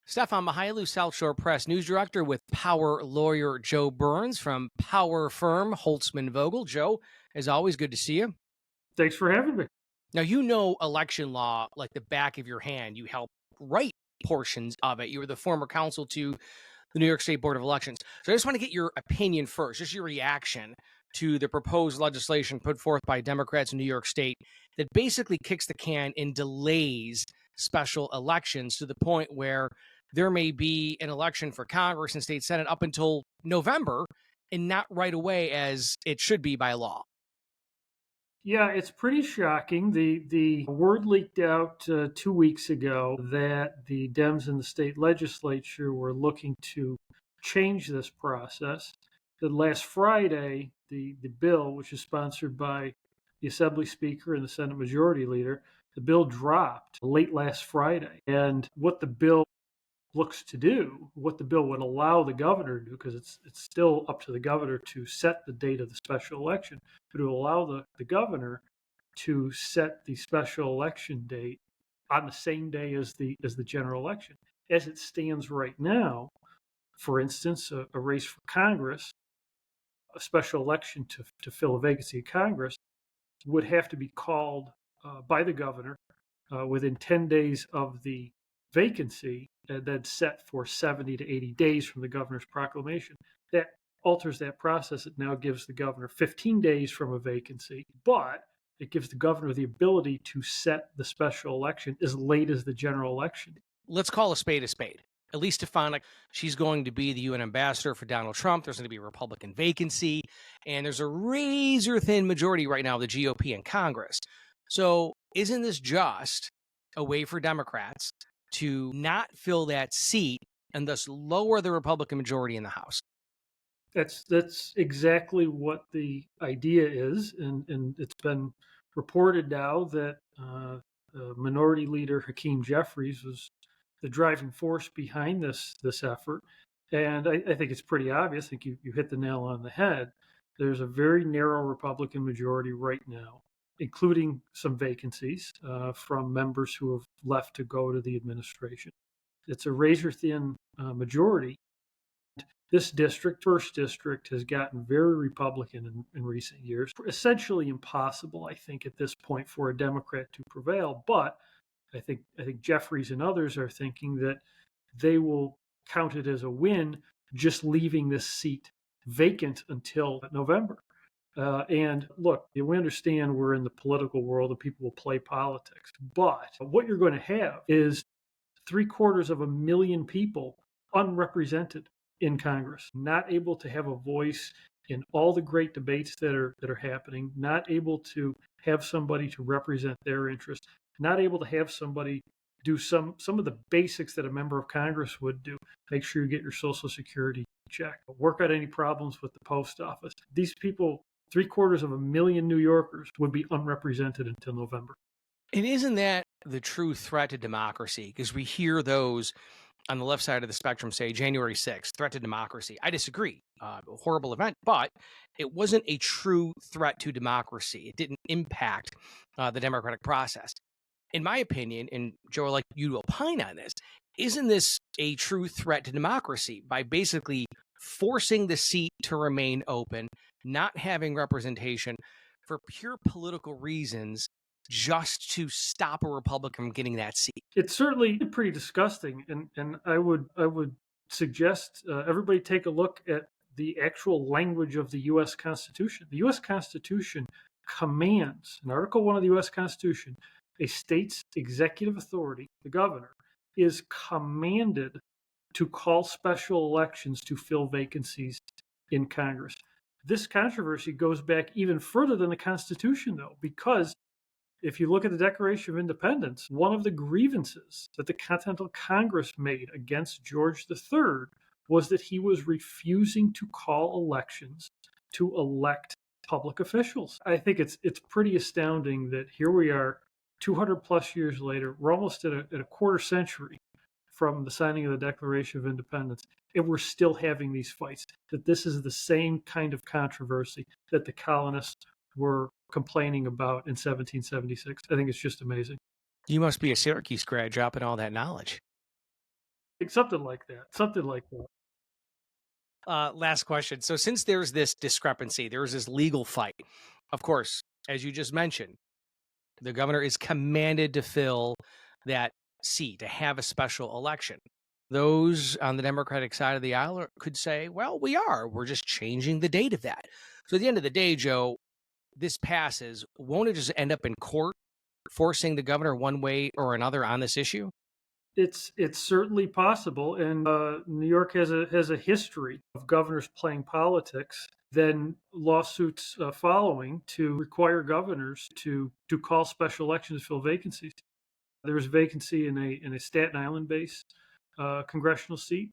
Stefan Mihailou, South Shore Press News Director with Power lawyer Joe Burns from Power firm Holtzman Vogel. Joe, as always, good to see you. Thanks for having me. Now, you know election law like the back of your hand. You help write portions of it. You were the former counsel to the New York State Board of Elections. So I just want to get your opinion first, just your reaction to the proposed legislation put forth by Democrats in New York State that basically kicks the can and delays special elections to the point where there may be an election for Congress and state Senate up until November and not right away as it should be by law. Yeah, it's pretty shocking. The word leaked out 2 weeks ago that the Dems in the state legislature were looking to change this process. That last Friday, the bill, which is sponsored by the Assembly Speaker and the Senate Majority Leader, the bill dropped late last Friday. And what the bill looks to do, what the bill would allow the governor to do, because it's still up to the governor to set the date of the special election, but it will allow the governor to set the special election date on the same day as the general election. As it stands right now, for instance, a race for Congress, a special election to fill a vacancy in Congress would have to be called by the governor within 10 days of the vacancy, and then set for 70 to 80 days from the governor's proclamation. That alters that process. It now gives the governor 15 days from a vacancy, but it gives the governor the ability to set the special election as late as the general election. Let's call a spade, Elise Stefanik, she's going to be the UN ambassador for Donald Trump. There's going to be a Republican vacancy, and there's a razor-thin majority right now of the GOP in Congress. So isn't this just a way for Democrats to not fill that seat and thus lower the Republican majority in the House? That's exactly what the idea is, and it's been reported now that Minority Leader Hakeem Jeffries was the driving force behind this effort. And I think it's pretty obvious. I think you hit the nail on the head. There's a very narrow Republican majority right now, including some vacancies from members who have left to go to the administration. It's a razor thin majority. This district, first district, has gotten very Republican in recent years. Essentially impossible, I think, at this point for a Democrat to prevail. But I think Jeffries and others are thinking that they will count it as a win, just leaving this seat vacant until November. And look, we understand we're in the political world and people will play politics. But what you're going to have is 750,000 people unrepresented in Congress, not able to have a voice in all the great debates that are happening, not able to have somebody to represent their interests, not able to have somebody do some of the basics that a member of Congress would do. Make sure you get your Social Security check, work out any problems with the post office. These people, 750,000 New Yorkers, would be unrepresented until November. And isn't that the true threat to democracy? Because we hear those on the left side of the spectrum say January 6th, threat to democracy. I disagree. A horrible event, but it wasn't a true threat to democracy. It didn't impact the democratic process. In my opinion, and Joe, I'd like you to opine on this, isn't this a true threat to democracy by basically forcing the seat to remain open, not having representation for pure political reasons, just to stop a Republican from getting that seat? It's certainly pretty disgusting, and I would suggest everybody take a look at the actual language of the U.S. Constitution. The U.S. Constitution commands, in Article 1 of the U.S. Constitution, a state's executive authority, the governor, is commanded to call special elections to fill vacancies in Congress. This controversy goes back even further than the Constitution, though, because if you look at the Declaration of Independence, one of the grievances that the Continental Congress made against George III was that he was refusing to call elections to elect public officials. I think it's pretty astounding that here we are 200 plus years later, we're almost at a quarter century from the signing of the Declaration of Independence, and we're still having these fights, that this is the same kind of controversy that the colonists were complaining about in 1776. I think it's just amazing. You must be a Syracuse grad dropping all that knowledge. Something like that. Something like that. Last question. So, since there's this discrepancy, there's this legal fight. Of course, as you just mentioned, the governor is commanded to fill that seat, to have a special election. Those on the Democratic side of the aisle could say, well, we're just changing the date of that. So at the end of the day, Joe, this passes. Won't it just end up in court, forcing the governor one way or another on this issue? It's certainly possible, and New York has a history of governors playing politics. Then lawsuits following to require governors to call special elections to fill vacancies. There was a vacancy in a Staten Island based congressional seat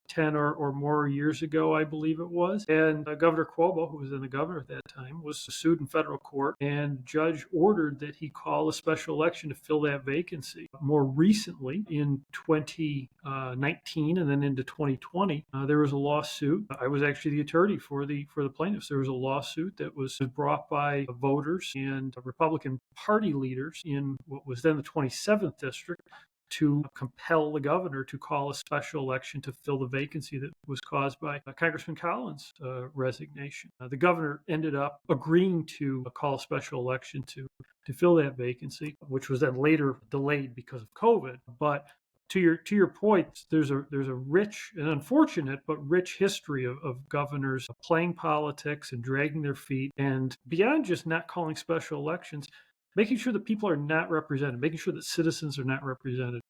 10 or more years ago, I believe it was. And Governor Cuomo, who was then the governor at that time, was sued in federal court, and the judge ordered that he call a special election to fill that vacancy. More recently, in 2019 and then into 2020, there was a lawsuit. I was actually the attorney for the plaintiffs. There was a lawsuit that was brought by voters and Republican Party leaders in what was then the 27th district to compel the governor to call a special election to fill the vacancy that was caused by Congressman Collins' resignation. The governor ended up agreeing to call a special election to fill that vacancy, which was then later delayed because of COVID. But to your point, there's a rich and unfortunate but rich history of governors playing politics and dragging their feet, and beyond just not calling special elections, making sure that people are not represented, making sure that citizens are not represented.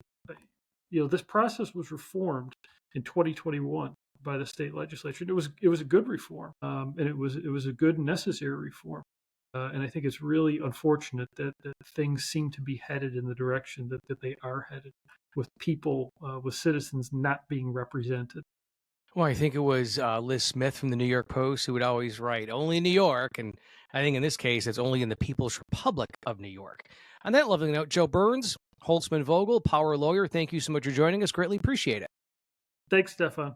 This process was reformed in 2021 by the state legislature. It was a good reform, and it was a good and necessary reform. And I think it's really unfortunate that things seem to be headed in the direction that they are headed, with people, with citizens not being represented. Well, I think it was Liz Smith from the New York Post who would always write, only in New York. And I think in this case, it's only in the People's Republic of New York. On that lovely note, Joe Burns, Holtzman Vogel, Power Lawyer, thank you so much for joining us. Greatly appreciate it. Thanks, Stefan.